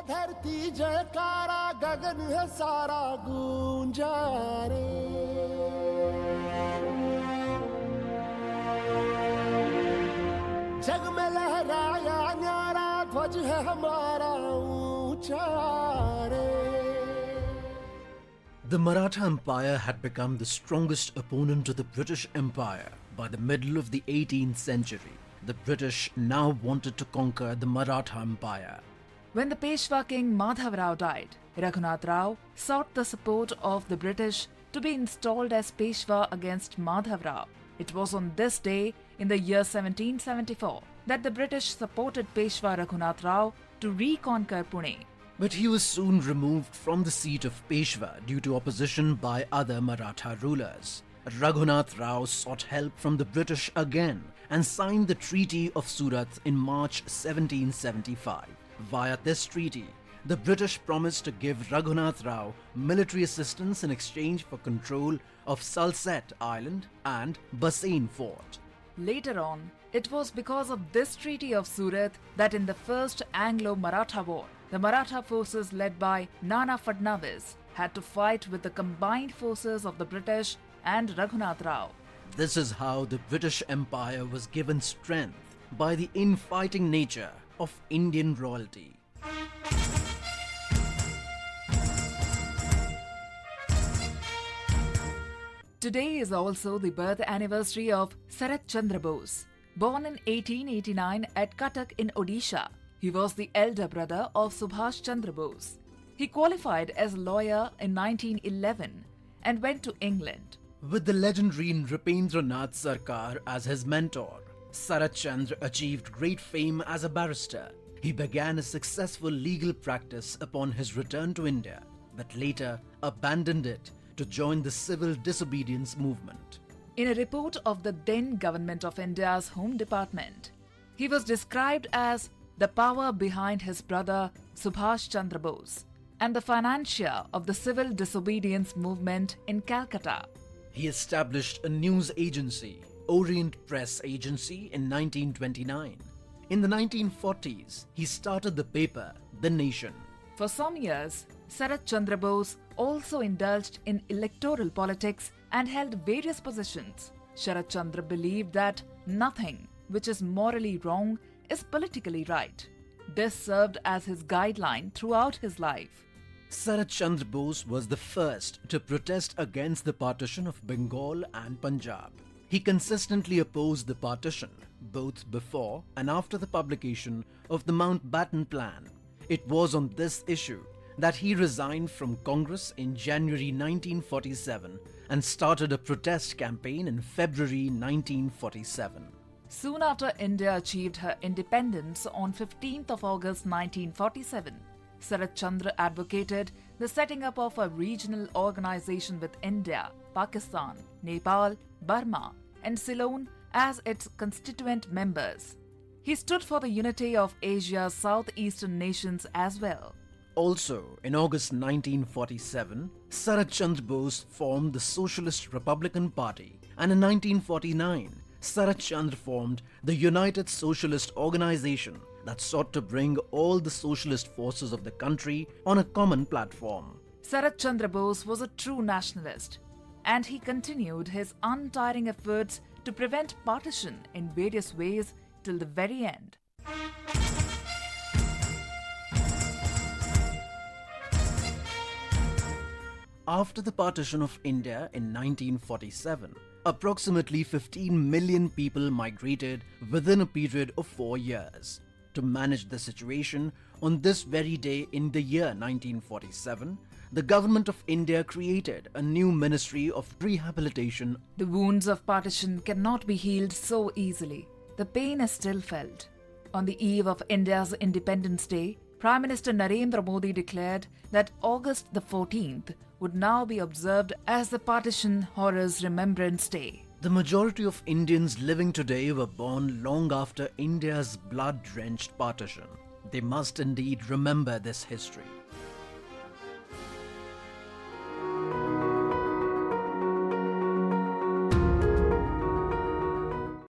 धरती जयकारा गगन है सारा गूंजा रे। जग में लहराया न्यारा ध्वज है हमारा ऊंचा रे। The Maratha Empire had become the strongest opponent of the British Empire. By the middle of the 18th century, the British now wanted to conquer the Maratha Empire. When the Peshwa king Madhav Rao died, Raghunath Rao sought the support of the British to be installed as Peshwa against Madhav Rao. It was on this day in the year 1774 that the British supported Peshwa Raghunath Rao to reconquer Pune. But he was soon removed from the seat of Peshwa due to opposition by other Maratha rulers. Raghunath Rao sought help from the British again and signed the Treaty of Surat in March 1775. Via this treaty, the British promised to give Raghunath Rao military assistance in exchange for control of Salsette Island and Bassein Fort. Later on, it was because of this Treaty of Surat that in the First Anglo-Maratha War, the Maratha forces led by Nana Fadnavis had to fight with the combined forces of the British and Raghunath Rao. This is how the British Empire was given strength by the infighting nature of Indian royalty. Today is also the birth anniversary of Sarat Chandra Bose. Born in 1889 at Cuttack in Odisha, he was the elder brother of Subhash Chandra Bose. He qualified as a lawyer in 1911 and went to England. With the legendary Nripendranath Sarkar as his mentor, Sarat Chandra achieved great fame as a barrister. He began a successful legal practice upon his return to India, but later abandoned it to join the civil disobedience movement. In a report of the then Government of India's Home Department, he was described as the power behind his brother Subhash Chandra Bose and the financier of the civil disobedience movement in Calcutta. He established a news agency, Orient Press Agency, in 1929. In the 1940s, he started the paper The Nation. For some years, Sarat Chandra Bose also indulged in electoral politics and held various positions. Sarat Chandra believed that nothing which is morally wrong is politically right. This served as his guideline throughout his life. Sarat Chandra Bose was the first to protest against the partition of Bengal and Punjab. He consistently opposed the partition, both before and after the publication of the Mountbatten Plan. It was on this issue that he resigned from Congress in January 1947 and started a protest campaign in February 1947. Soon after India achieved her independence on 15th of August 1947, Sarat Chandra advocated the setting up of a regional organization with India, Pakistan, Nepal, Burma and Ceylon as its constituent members. He stood for the unity of Asia's southeastern nations as well. Also, in August 1947, Sarat Chandra Bose formed the Socialist Republican Party, and in 1949, Sarat Chandra formed the United Socialist Organization that sought to bring all the socialist forces of the country on a common platform. Sarat Chandra Bose was a true nationalist, and he continued his untiring efforts to prevent partition in various ways till the very end. After the partition of India in 1947, approximately 15 million people migrated within a period of 4 years. To manage the situation, on this very day in the year 1947, the Government of India created a new Ministry of Rehabilitation. The wounds of partition cannot be healed so easily. The pain is still felt. On the eve of India's Independence Day, Prime Minister Narendra Modi declared that August the 14th would now be observed as the Partition Horrors Remembrance Day. The majority of Indians living today were born long after India's blood-drenched partition. They must indeed remember this history.